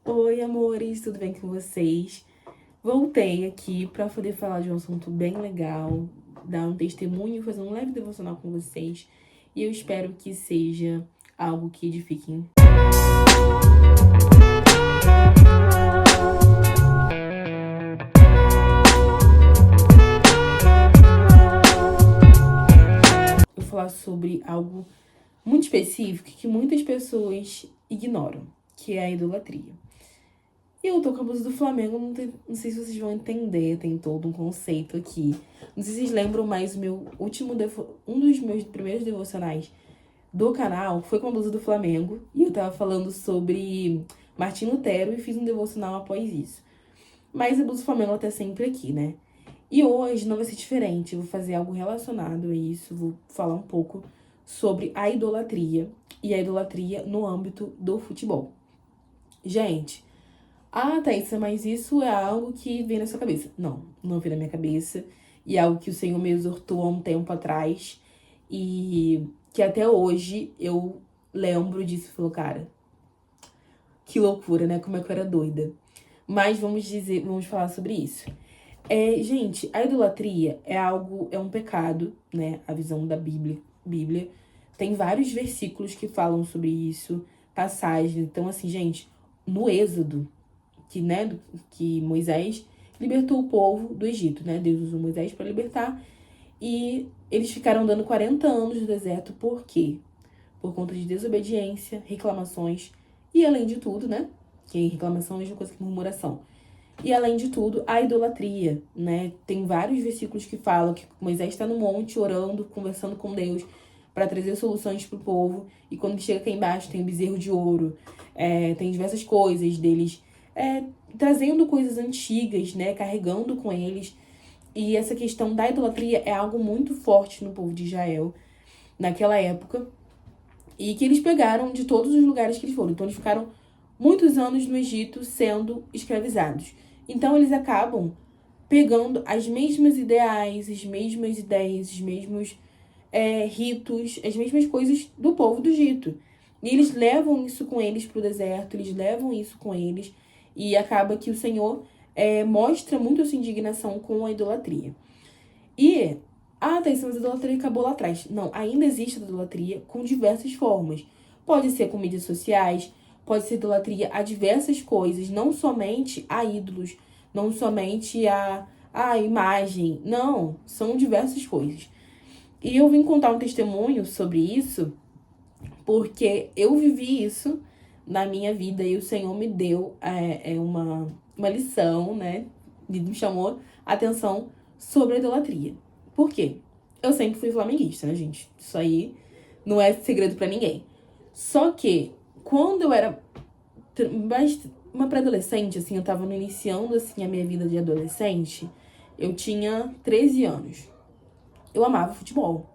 Oi, amores, tudo bem com vocês? Voltei aqui para poder falar de um assunto bem legal, dar um testemunho, fazer um leve devocional com vocês. E eu espero que seja algo que edifique. Eu vou falar sobre algo muito específico que muitas pessoas ignoram, que é a idolatria. Eu tô com a blusa do Flamengo, não sei se vocês vão entender, tem todo um conceito aqui. Não sei se vocês lembram, mas um dos meus primeiros devocionais do canal foi com a blusa do Flamengo. E eu tava falando sobre Martim Lutero e fiz um devocional após isso. Mas a blusa do Flamengo ela tá sempre aqui, né? E hoje não vai ser diferente, eu vou fazer algo relacionado a isso, vou falar um pouco sobre a idolatria e a idolatria no âmbito do futebol. Gente, Thaisa, mas isso é algo que vem na sua cabeça. Não vem na minha cabeça. E é algo que o Senhor me exortou há um tempo atrás. E que até hoje eu lembro disso. Falou, cara, que loucura, né? Como é que eu era doida. Mas vamos falar sobre isso. Gente, a idolatria é um pecado, né? A visão da Bíblia. Tem vários versículos que falam sobre isso, passagens. Então, assim, gente, no Êxodo, que Moisés libertou o povo do Egito, né? Deus usou Moisés para libertar. E eles ficaram andando 40 anos no deserto. Por quê? Por conta de desobediência, reclamações e, além de tudo, né? Que reclamação é a mesma coisa que murmuração. E, além de tudo, a idolatria, né? Tem vários versículos que falam que Moisés está no monte orando, conversando com Deus para trazer soluções para o povo. E quando ele chega aqui embaixo, tem o bezerro de ouro, tem diversas coisas deles trazendo coisas antigas, né? Carregando com eles. E essa questão da idolatria é algo muito forte no povo de Israel naquela época. E que eles pegaram de todos os lugares que eles foram. Então, eles ficaram muitos anos no Egito sendo escravizados. Então, eles acabam pegando as mesmas ideais, as mesmas ideias, os mesmos ritos, as mesmas coisas do povo do Egito. E eles levam isso com eles para o deserto, eles levam isso com eles. E acaba que o Senhor mostra muito a sua indignação com a idolatria. E, Thaís, mas a idolatria acabou lá atrás. Não, ainda existe a idolatria com diversas formas. Pode ser com mídias sociais, pode ser idolatria a diversas coisas, não somente a ídolos, não somente a imagem. Não, são diversas coisas. E eu vim contar um testemunho sobre isso, porque eu vivi isso na minha vida e o Senhor me deu uma lição, né? Me chamou a atenção sobre a idolatria. Por quê? Eu sempre fui flamenguista, né, gente? Isso aí não é segredo pra ninguém. Só que, quando eu era uma pré-adolescente, assim, eu tava iniciando, assim, a minha vida de adolescente, eu tinha 13 anos. Eu amava futebol.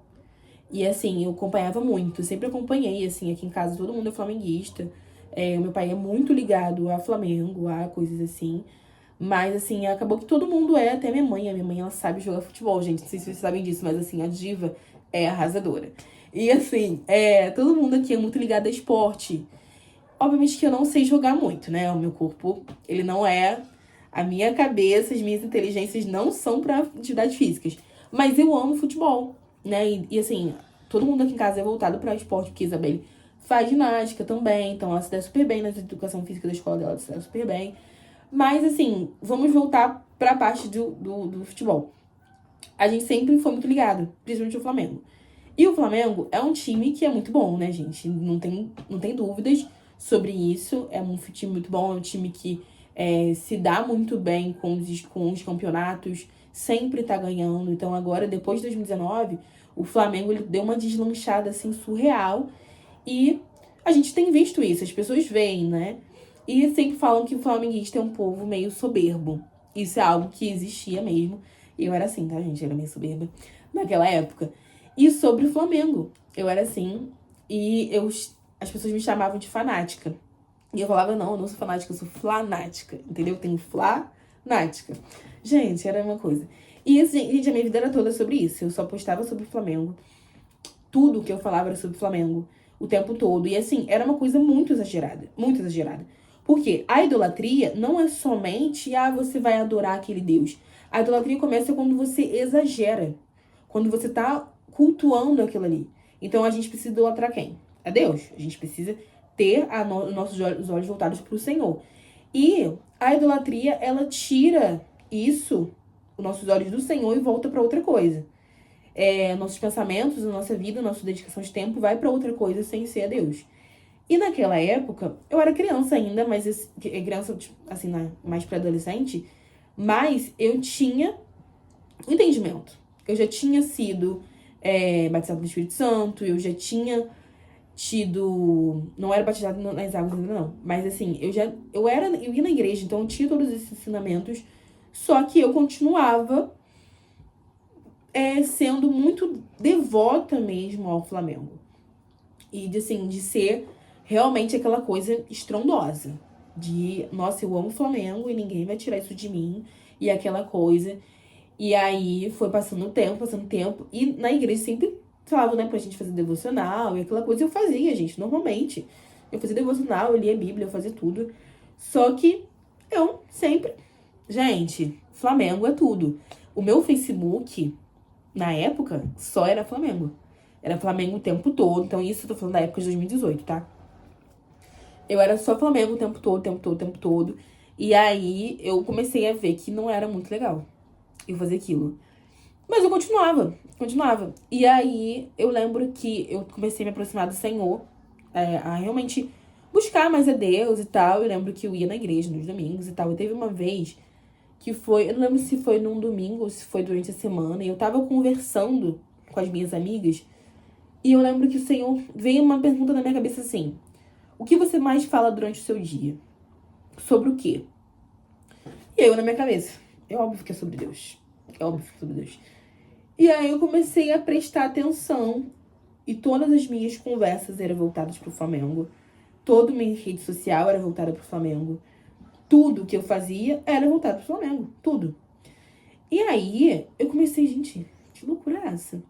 E, assim, eu acompanhava muito, sempre acompanhei, assim, aqui em casa todo mundo é flamenguista. O meu pai é muito ligado a Flamengo, a coisas assim. Mas, assim, acabou que todo mundo até minha mãe. A minha mãe, ela sabe jogar futebol, gente. Não sei se vocês sabem disso, mas, assim, a diva é arrasadora. E, assim, todo mundo aqui é muito ligado a esporte. Obviamente que eu não sei jogar muito, né? O meu corpo, ele não é... A minha cabeça, as minhas inteligências não são pra atividades físicas. Mas eu amo futebol, né? E assim, todo mundo aqui em casa é voltado pra esporte, porque a Isabelle faz ginástica também. Então, ela se dá super bem na educação física da escola dela, ela se dá super bem. Mas, assim, vamos voltar pra parte do futebol. A gente sempre foi muito ligado, principalmente o Flamengo. E o Flamengo é um time que é muito bom, né, gente? Não tem dúvidas sobre isso. É um time muito bom, é um time que se dá muito bem com os campeonatos, sempre tá ganhando. Então, agora, depois de 2019, o Flamengo ele deu uma deslanchada, assim, surreal. E a gente tem visto isso, as pessoas veem, né? E sempre falam que o flamenguista é um povo meio soberbo. Isso é algo que existia mesmo. E eu era assim, tá, gente? Eu era meio soberba naquela época. E sobre o Flamengo, eu era assim. E as pessoas me chamavam de fanática. E eu falava, não, eu não sou fanática, eu sou flanática. Entendeu? Tem flanática. Gente, era uma coisa. E assim, gente, a minha vida era toda sobre isso. Eu só postava sobre o Flamengo. Tudo que eu falava era sobre o Flamengo. O tempo todo. E assim, era uma coisa muito exagerada. Muito exagerada. Porque a idolatria não é somente, você vai adorar aquele Deus. A idolatria começa quando você exagera. Quando você tá cultuando aquilo ali. Então a gente precisa idolatrar quem? A Deus. A gente precisa ter os olhos voltados para o Senhor. E a idolatria, ela tira isso, os nossos olhos do Senhor, e volta para outra coisa. Nossos pensamentos, a nossa vida, a nossa dedicação de tempo vai para outra coisa sem ser a Deus. E naquela época, eu era criança ainda, mas criança, assim, mais pré-adolescente, mas eu tinha um entendimento. Eu já tinha sido batizado no Espírito Santo, eu já tinha tido... Não era batizado nas águas ainda, não. Mas, assim, eu ia na igreja, então eu tinha todos esses ensinamentos, só que eu continuava sendo muito devota mesmo ao Flamengo. E, de ser realmente aquela coisa estrondosa. Nossa, eu amo o Flamengo e ninguém vai tirar isso de mim. E aquela coisa. E aí, foi passando tempo. E na igreja sempre falavam, né, pra gente fazer devocional e aquela coisa. Eu fazia, gente, normalmente. Eu fazia devocional, eu lia a Bíblia, eu fazia tudo. Só que eu sempre... Gente, Flamengo é tudo. O meu Facebook, na época, só era Flamengo. Era Flamengo o tempo todo. Então, isso eu tô falando da época de 2018, tá? Eu era só Flamengo o tempo todo. E aí, eu comecei a ver que não era muito legal eu fazer aquilo. Mas eu continuava. E aí, eu lembro que eu comecei a me aproximar do Senhor, a realmente buscar mais a Deus e tal. Eu lembro que eu ia na igreja nos domingos e tal. E teve uma vez que foi... Eu não lembro se foi num domingo ou se foi durante a semana. E eu tava conversando com as minhas amigas. E eu lembro que o Senhor... Veio uma pergunta na minha cabeça assim: o que você mais fala durante o seu dia? Sobre o quê? E aí eu na minha cabeça: é óbvio que é sobre Deus. E aí eu comecei a prestar atenção. E todas as minhas conversas eram voltadas pro Flamengo. Toda minha rede social era voltada pro Flamengo. Tudo que eu fazia era voltado pro Flamengo. Tudo. E aí eu comecei, gente, que loucura é essa?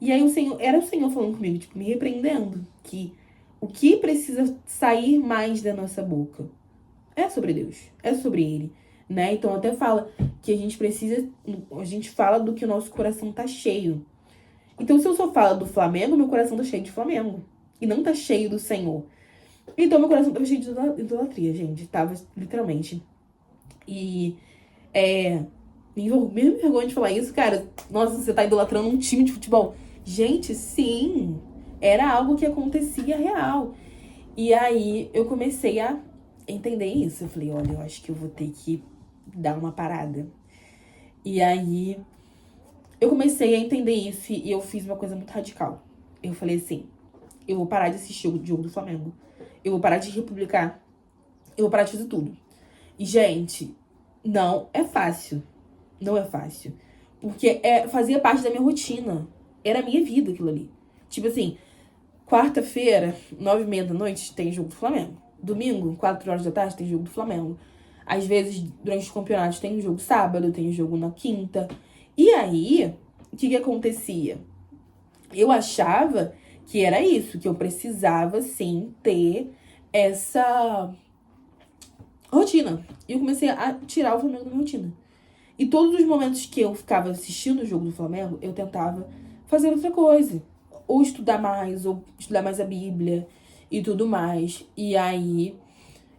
E aí era o Senhor falando comigo, tipo, me repreendendo, que o que precisa sair mais da nossa boca é sobre Deus, é sobre Ele, né? Então até fala que a gente fala do que o nosso coração tá cheio. Então se eu só falo do Flamengo, meu coração tá cheio de Flamengo. E não tá cheio do Senhor. Então meu coração tava cheio de idolatria, gente. Tava, literalmente. E, mesmo vergonha de falar isso, cara. Nossa, você tá idolatrando um time de futebol. Gente, sim, era algo que acontecia real. E aí eu comecei a entender isso. Eu falei, olha, eu acho que eu vou ter que dar uma parada. E aí eu comecei a entender isso e eu fiz uma coisa muito radical. Eu falei assim: eu vou parar de assistir o jogo do Flamengo. Eu vou parar de republicar. Eu vou parar de fazer tudo. E, gente, não é fácil. Não é fácil. Porque fazia parte da minha rotina. Era a minha vida aquilo ali. Tipo assim, quarta-feira, 9h30 da noite, tem jogo do Flamengo. Domingo, 4 horas da tarde, tem jogo do Flamengo. Às vezes, durante os campeonatos, tem um jogo sábado, tem um jogo na quinta. E aí, o que acontecia? Eu achava que era isso, que eu precisava, sim, ter essa rotina. E eu comecei a tirar o Flamengo da minha rotina. E todos os momentos que eu ficava assistindo o jogo do Flamengo, eu tentava fazer outra coisa. Ou estudar mais a Bíblia e tudo mais. E aí,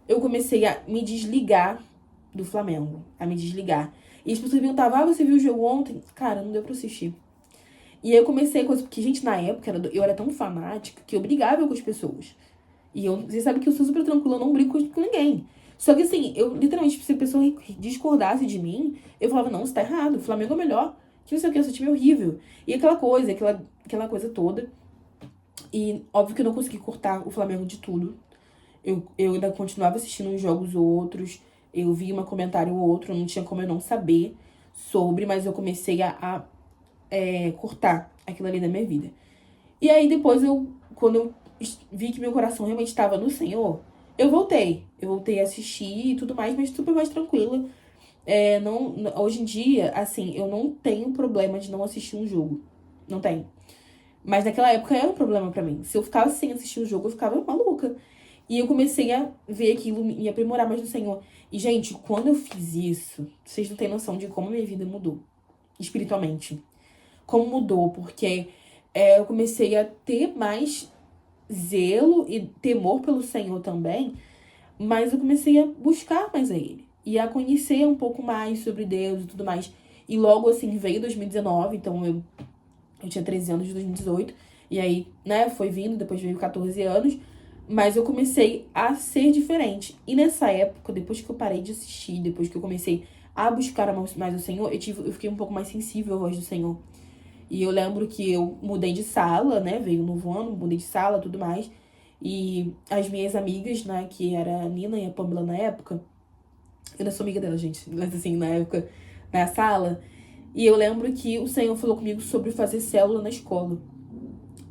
eu comecei a me desligar do Flamengo. A me desligar. E as pessoas perguntavam: você viu o jogo ontem? Cara, não deu pra assistir. E aí eu comecei a coisa, porque, gente, na época, eu era tão fanática que eu brigava com as pessoas. E você sabe que eu sou super tranquila, eu não brigo com ninguém. Só que assim, eu literalmente, se a pessoa discordasse de mim, eu falava: não, você tá errado, o Flamengo é melhor. Que não sei o que, esse time é horrível. E aquela coisa toda. E óbvio que eu não consegui cortar o Flamengo de tudo. Eu ainda continuava assistindo uns jogos ou outros. Eu vi um comentário ou outro, não tinha como eu não saber sobre, mas eu comecei a cortar aquilo ali da minha vida. E aí depois quando eu vi que meu coração realmente estava no Senhor, eu voltei a assistir e tudo mais, mas super mais tranquila. Hoje em dia, assim, eu não tenho problema de não assistir um jogo. Não tenho. Mas naquela época era um problema pra mim. Se eu ficava sem assistir o jogo, eu ficava maluca. E eu comecei a ver aquilo, me aprimorar mais no Senhor. E, gente, quando eu fiz isso, vocês não têm noção de como a minha vida mudou, espiritualmente. Como mudou, porque eu comecei a ter mais zelo e temor pelo Senhor também, mas eu comecei a buscar mais a Ele. E a conhecer um pouco mais sobre Deus e tudo mais. E logo, assim, veio 2019, então eu tinha 13 anos de 2018. E aí, né, foi vindo, depois veio 14 anos. Mas eu comecei a ser diferente. E nessa época, depois que eu parei de assistir, depois que eu comecei a buscar mais o Senhor, eu fiquei um pouco mais sensível à voz do Senhor. E eu lembro que eu mudei de sala, né? Veio um novo ano, mudei de sala, tudo mais. E as minhas amigas, né, que era a Nina e a Pamela na época, eu não sou amiga dela, gente, mas assim, na época, na sala. E eu lembro que o Senhor falou comigo sobre fazer célula na escola.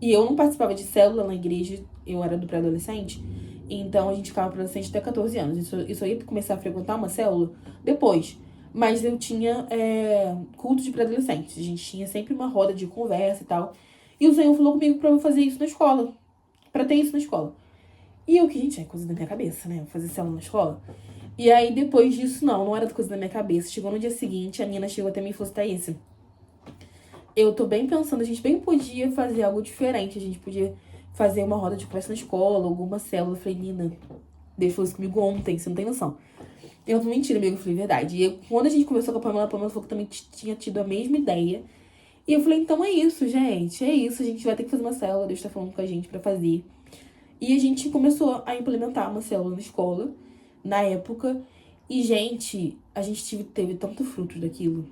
E eu não participava de célula na igreja, eu era do pré-adolescente. Então a gente ficava pré-adolescente até 14 anos. Eu só ia começar a frequentar uma célula depois. Mas eu tinha culto de pré-adolescentes. A gente tinha sempre uma roda de conversa e tal. E o Senhor falou comigo pra eu fazer isso na escola. Pra ter isso na escola. E eu que, gente, é coisa da minha cabeça, né? Fazer célula na escola. E aí, depois disso, não era coisa da minha cabeça. Chegou no dia seguinte, a Nina chegou até mim e falou assim, Thaís, eu tô bem pensando, a gente bem podia fazer algo diferente. A gente podia fazer uma roda de conversa na escola, alguma célula. Eu falei, Nina, Deus falou isso comigo ontem, você não tem noção. Eu falei, mentira, amigo, eu falei, verdade. E quando a gente conversou com a Pamela falou que também tinha tido a mesma ideia. E eu falei, então é isso, gente, é isso. A gente vai ter que fazer uma célula, Deus tá falando com a gente pra fazer. E a gente começou a implementar uma célula na escola, na época. E, gente, a gente teve tantos frutos daquilo.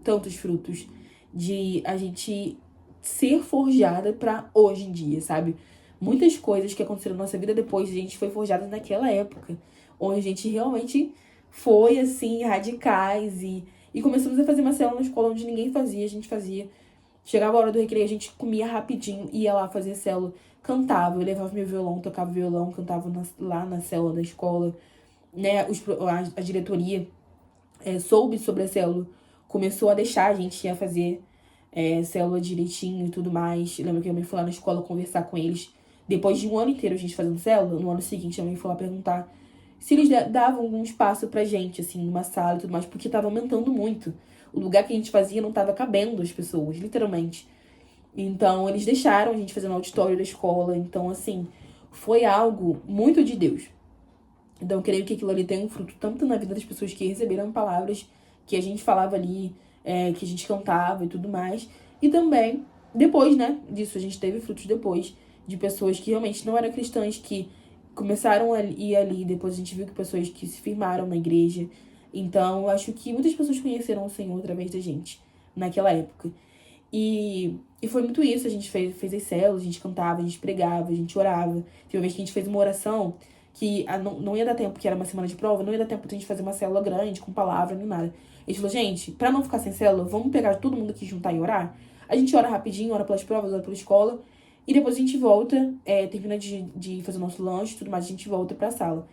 Tantos frutos. De a gente ser forjada pra hoje em dia, sabe? Muitas coisas que aconteceram na nossa vida depois, a gente foi forjada naquela época. Onde a gente realmente foi, assim, radicais. E começamos a fazer uma célula na escola onde ninguém fazia, a gente fazia. Chegava a hora do recreio, a gente comia rapidinho, ia lá fazer célula, cantava, eu levava meu violão, tocava violão, cantava lá na célula da escola, né? A diretoria soube sobre a célula, começou a deixar a gente ia fazer célula direitinho e tudo mais. Lembro que a mãe foi lá na escola conversar com eles. Depois de um ano inteiro a gente fazendo célula, no ano seguinte a mãe foi lá perguntar se eles davam algum espaço pra gente, assim, numa sala e tudo mais, porque tava aumentando muito. O lugar que a gente fazia não tava cabendo as pessoas, literalmente. Então, eles deixaram a gente fazer no auditório da escola. Então, assim, foi algo muito de Deus. Então, eu creio que aquilo ali tem um fruto tanto na vida das pessoas que receberam palavras que a gente falava ali, que a gente cantava e tudo mais. E também, depois, né, disso, a gente teve frutos depois de pessoas que realmente não eram cristãs, que começaram a ir ali. Depois a gente viu que pessoas que se firmaram na igreja. Então, eu acho que muitas pessoas conheceram o Senhor através da gente, naquela época. E foi muito isso, a gente fez as células, a gente cantava, a gente pregava, a gente orava. Teve uma vez que a gente fez uma oração que não ia dar tempo, que era uma semana de prova, não ia dar tempo de a gente fazer uma célula grande, com palavra, nem nada. A gente falou, gente, pra não ficar sem célula, vamos pegar todo mundo aqui, juntar e orar? A gente ora rapidinho, ora pelas provas, ora pela escola, e depois a gente volta, termina de fazer o nosso lanche e tudo mais, a gente volta pra sala.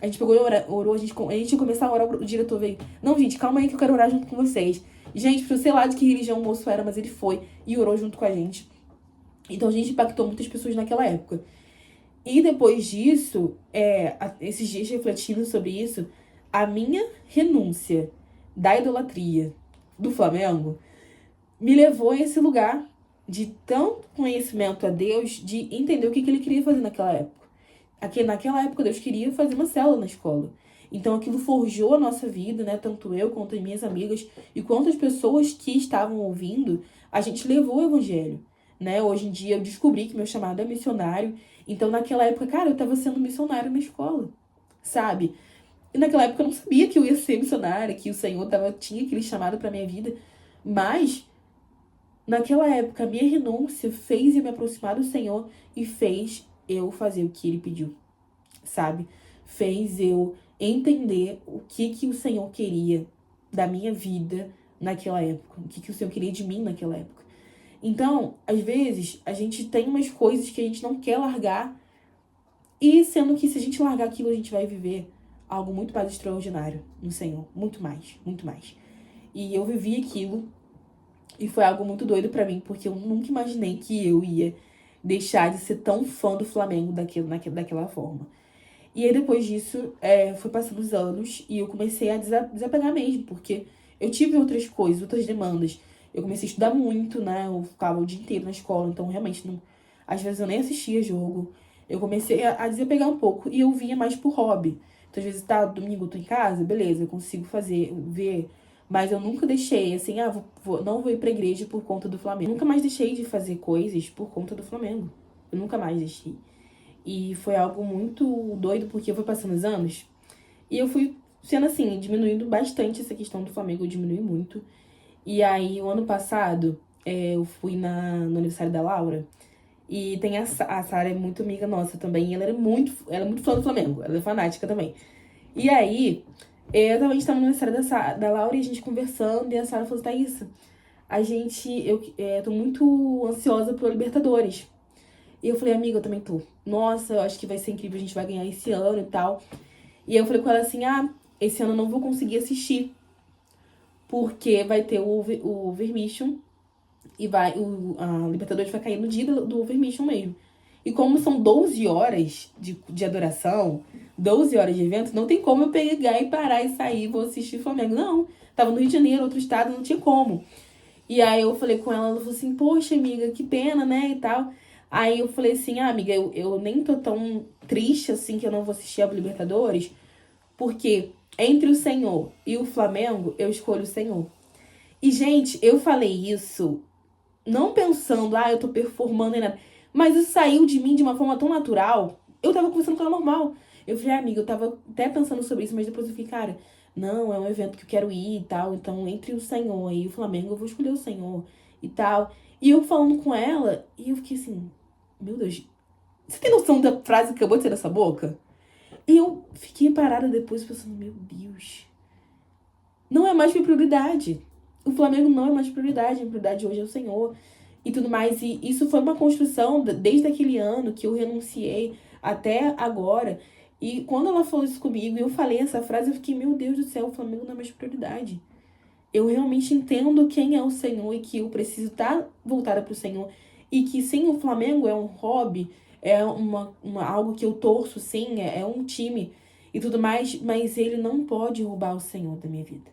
A gente pegou e orou, a gente ia começar a orar, o diretor veio, não, gente, calma aí que eu quero orar junto com vocês. Gente, eu sei lá de que religião o moço era, mas ele foi e orou junto com a gente. Então a gente impactou muitas pessoas naquela época. E depois disso, esses dias refletindo sobre isso, a minha renúncia da idolatria do Flamengo me levou a esse lugar de tanto conhecimento a Deus, de entender o que ele queria fazer naquela época. Naquela época, Deus queria fazer uma célula na escola. Então, aquilo forjou a nossa vida, né? Tanto eu, quanto as minhas amigas, e quanto as pessoas que estavam ouvindo, a gente levou o evangelho, né? Hoje em dia, eu descobri que meu chamado é missionário. Então, naquela época, cara, eu tava sendo missionária na escola, sabe? E naquela época, eu não sabia que eu ia ser missionária, que o Senhor tinha aquele chamado pra minha vida. Mas, naquela época, a minha renúncia fez eu me aproximar do Senhor e fez eu fazer o que Ele pediu, sabe? Fez eu entender o que o Senhor queria da minha vida naquela época, o que o Senhor queria de mim naquela época. Então, às vezes, a gente tem umas coisas que a gente não quer largar, e sendo que se a gente largar aquilo, a gente vai viver algo muito mais extraordinário no Senhor, muito mais, muito mais. E eu vivi aquilo, e foi algo muito doido pra mim, porque eu nunca imaginei que eu ia deixar de ser tão fã do Flamengo daquela forma. E aí, depois disso, foi passando os anos e eu comecei a desapegar mesmo, porque eu tive outras coisas, outras demandas. Eu comecei a estudar muito, né? Eu ficava o dia inteiro na escola, então realmente, não, às vezes eu nem assistia jogo. Eu comecei a desapegar um pouco e eu vinha mais por hobby. Então, às vezes, tá, domingo eu tô em casa, beleza, eu consigo fazer, ver. Mas eu nunca deixei, assim, não vou ir pra igreja por conta do Flamengo. Eu nunca mais deixei de fazer coisas por conta do Flamengo. Eu nunca mais deixei. E foi algo muito doido, porque foi passando os anos. E eu fui sendo assim, diminuindo bastante essa questão do Flamengo, eu diminui muito. E aí, o ano passado, eu fui no aniversário da Laura. E tem a Sara, é muito amiga nossa também. E ela é muito fã do Flamengo. Ela é fanática também. E aí, a gente tava no aniversário da Laura e a gente conversando. E a Sara falou, Thaís, eu tô muito ansiosa pro Libertadores. E eu falei, amiga, eu também tô. Nossa, eu acho que vai ser incrível, a gente vai ganhar esse ano e tal. E eu falei com ela assim, esse ano eu não vou conseguir assistir. Porque vai ter o Vermission e a Libertadores vai cair no dia do Vermission mesmo. E como são 12 horas de adoração, 12 horas de evento, não tem como eu pegar e parar e sair e vou assistir Flamengo. Não, tava no Rio de Janeiro, outro estado, não tinha como. E aí eu falei com ela falou assim, poxa, amiga, que pena, né, e tal. Aí eu falei assim, amiga, eu nem tô tão triste assim que eu não vou assistir a Libertadores, porque entre o Senhor e o Flamengo, eu escolho o Senhor. E, gente, eu falei isso não pensando, eu tô performando em nada. Mas isso saiu de mim de uma forma tão natural. Eu tava conversando com ela normal. Eu falei, amiga, eu tava até pensando sobre isso, mas depois eu fiquei, cara, não, é um evento que eu quero ir e tal. Então, entre o Senhor e o Flamengo, eu vou escolher o Senhor e tal. E eu falando com ela, e eu fiquei assim, meu Deus, você tem noção da frase que acabou de sair dessa boca? E eu fiquei parada depois pensando, meu Deus, não é mais minha prioridade. O Flamengo não é mais prioridade. A prioridade hoje é o Senhor e tudo mais. E isso foi uma construção desde aquele ano que eu renunciei até agora. E quando ela falou isso comigo e eu falei essa frase, eu fiquei, meu Deus do céu, o Flamengo não é mais prioridade. Eu realmente entendo quem é o Senhor e que eu preciso estar voltada pro Senhor. E que sim, o Flamengo é um hobby, é algo que eu torço, sim, é um time e tudo mais, mas ele não pode roubar o Senhor da minha vida.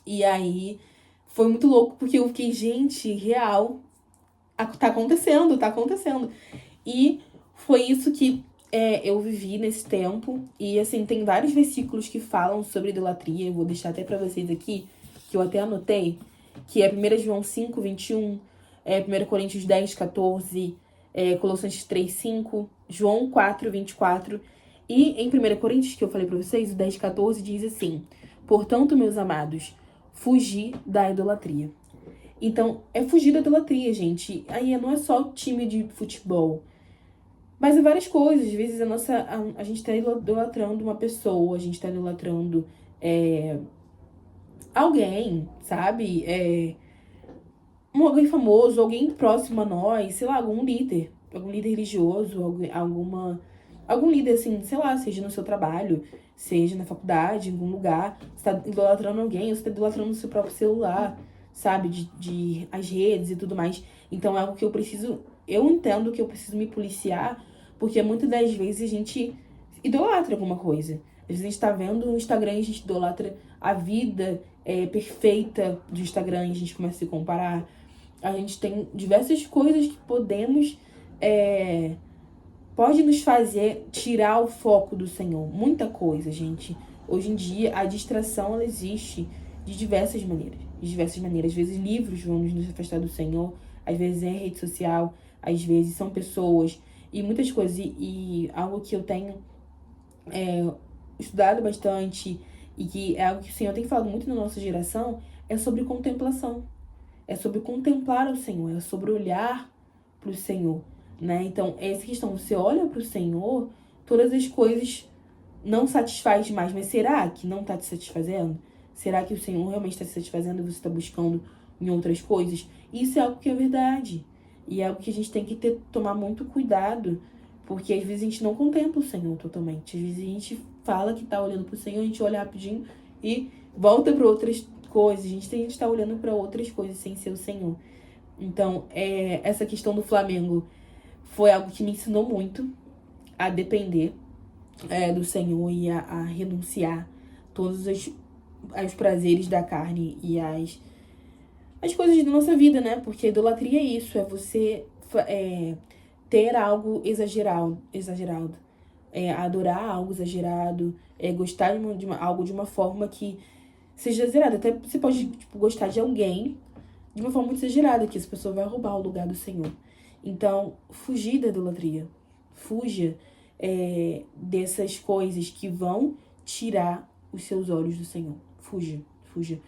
E aí foi muito louco, porque eu fiquei, gente, real, tá acontecendo, tá acontecendo. E foi isso que eu vivi nesse tempo. E assim, tem vários versículos que falam sobre idolatria. Eu vou deixar até pra vocês aqui, que eu até anotei, que é 1 João 5, 21, 1 Coríntios 10, 14, Colossenses 3, 5, João 4, 24. E em 1 Coríntios, que eu falei pra vocês, o 10, 14 diz assim: portanto, meus amados, fugir da idolatria. Então, é fugir da idolatria, gente. Aí não é só time de futebol, mas é várias coisas. Às vezes a gente tá idolatrando uma pessoa, a gente tá idolatrando alguém, sabe? Alguém famoso, alguém próximo a nós, sei lá, algum líder religioso, algum líder, assim, sei lá, seja no seu trabalho, seja na faculdade, em algum lugar. Você tá idolatrando alguém, ou você tá idolatrando o seu próprio celular, sabe? De as redes e tudo mais. Então é algo que eu entendo que eu preciso me policiar, porque muitas das vezes a gente idolatra alguma coisa. Às vezes a gente tá vendo o Instagram e a gente idolatra a vida perfeita do Instagram e a gente começa a se comparar. A gente tem diversas coisas que pode nos fazer tirar o foco do Senhor. Muita coisa, gente. Hoje em dia, a distração, ela existe de diversas maneiras. De diversas maneiras. Às vezes, livros vão nos afastar do Senhor. Às vezes, é rede social. Às vezes, são pessoas. E muitas coisas. E algo que eu tenho estudado bastante e que é algo que o Senhor tem falado muito na nossa geração, é sobre contemplação. É sobre contemplar o Senhor, é sobre olhar para o Senhor, né? Então, essa questão, você olha para o Senhor, todas as coisas não satisfaz mais, mas será que não está te satisfazendo? Será que o Senhor realmente está te satisfazendo e você está buscando em outras coisas? Isso é algo que é verdade. E é algo que a gente tem que tomar muito cuidado, porque às vezes a gente não contempla o Senhor totalmente. Às vezes a gente fala que tá olhando pro Senhor, a gente olha rapidinho e volta para outras coisas. A gente tá olhando para outras coisas sem ser o Senhor. Então, essa questão do Flamengo foi algo que me ensinou muito a depender do Senhor e a renunciar todos os prazeres da carne e as coisas da nossa vida, né? Porque a idolatria é isso, é você ter algo exagerado, adorar algo exagerado, gostar algo de uma forma que seja exagerada. Até você pode, tipo, gostar de alguém de uma forma muito exagerada, que essa pessoa vai roubar o lugar do Senhor. Então, fugir da idolatria. Fuja dessas coisas que vão tirar os seus olhos do Senhor. Fuja, fuja.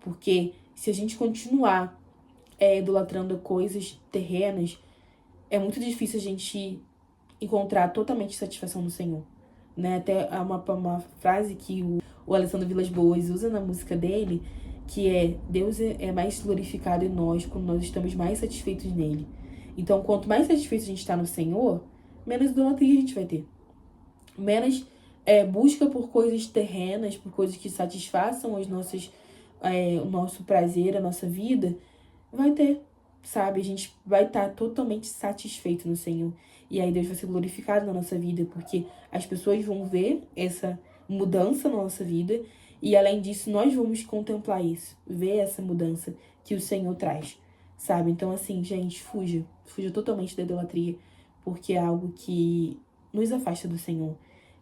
Porque se a gente continuar idolatrando coisas terrenas, é muito difícil a gente encontrar totalmente satisfação no Senhor. Né? Até há uma frase que o Alessandro Vilas Boas usa na música dele, que Deus é mais glorificado em nós quando nós estamos mais satisfeitos nele. Então, quanto mais satisfeito a gente está no Senhor, menos idolatria a gente vai ter. Menos busca por coisas terrenas, por coisas que satisfaçam o nosso prazer, a nossa vida, vai ter, sabe? A gente vai estar totalmente satisfeito no Senhor. E aí Deus vai ser glorificado na nossa vida, porque as pessoas vão ver essa mudança na nossa vida e, além disso, nós vamos contemplar isso, ver essa mudança que o Senhor traz, sabe? Então, assim, gente, fuja totalmente da idolatria, porque é algo que nos afasta do Senhor.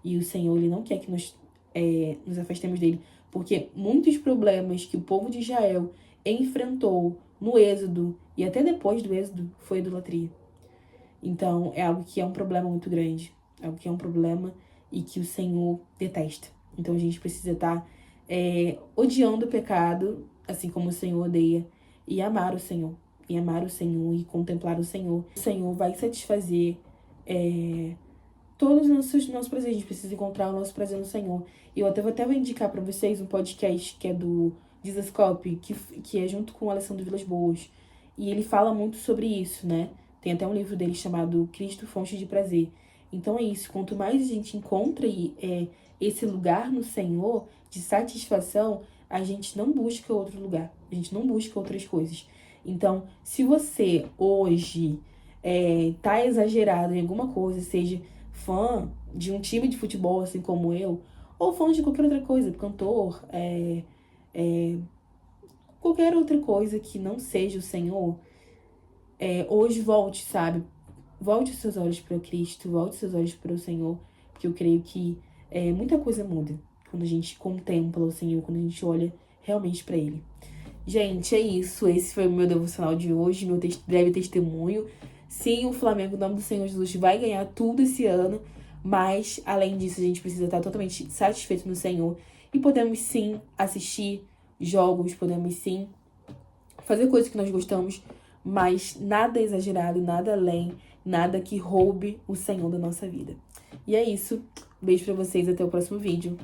E o Senhor, Ele não quer que nos afastemos dele, porque muitos problemas que o povo de Israel enfrentou no Êxodo e até depois do Êxodo foi idolatria. Então, é algo que é um problema muito grande, algo que é um problema e que o Senhor detesta. Então, a gente precisa estar odiando o pecado, assim como o Senhor odeia, e amar o Senhor. E amar o Senhor e contemplar o Senhor. O Senhor vai satisfazer todos os nossos prazeres. A gente precisa encontrar o nosso prazer no Senhor. E eu até vou indicar para vocês um podcast que é do Dizascope, que é junto com o Alessandro Vilas Boas. E ele fala muito sobre isso, né? Tem até um livro dele chamado Cristo, Fonte de Prazer. Então é isso, quanto mais a gente encontra esse lugar no Senhor de satisfação, a gente não busca outro lugar, a gente não busca outras coisas. Então, se você hoje tá exagerado em alguma coisa, seja fã de um time de futebol, assim como eu, ou fã de qualquer outra coisa, cantor, qualquer outra coisa que não seja o Senhor, hoje volte, sabe? Volte os seus olhos para Cristo, volte os seus olhos para o Senhor, porque eu creio que muita coisa muda quando a gente contempla o Senhor, quando a gente olha realmente para Ele. Gente, é isso. Esse foi o meu devocional de hoje, meu breve testemunho. Sim, o Flamengo, em nome do Senhor Jesus, vai ganhar tudo esse ano, mas, além disso, a gente precisa estar totalmente satisfeito no Senhor e podemos, sim, assistir jogos, podemos, sim, fazer coisas que nós gostamos, mas nada exagerado, nada além, nada que roube o Senhor da nossa vida. E é isso. Beijo pra vocês, até o próximo vídeo.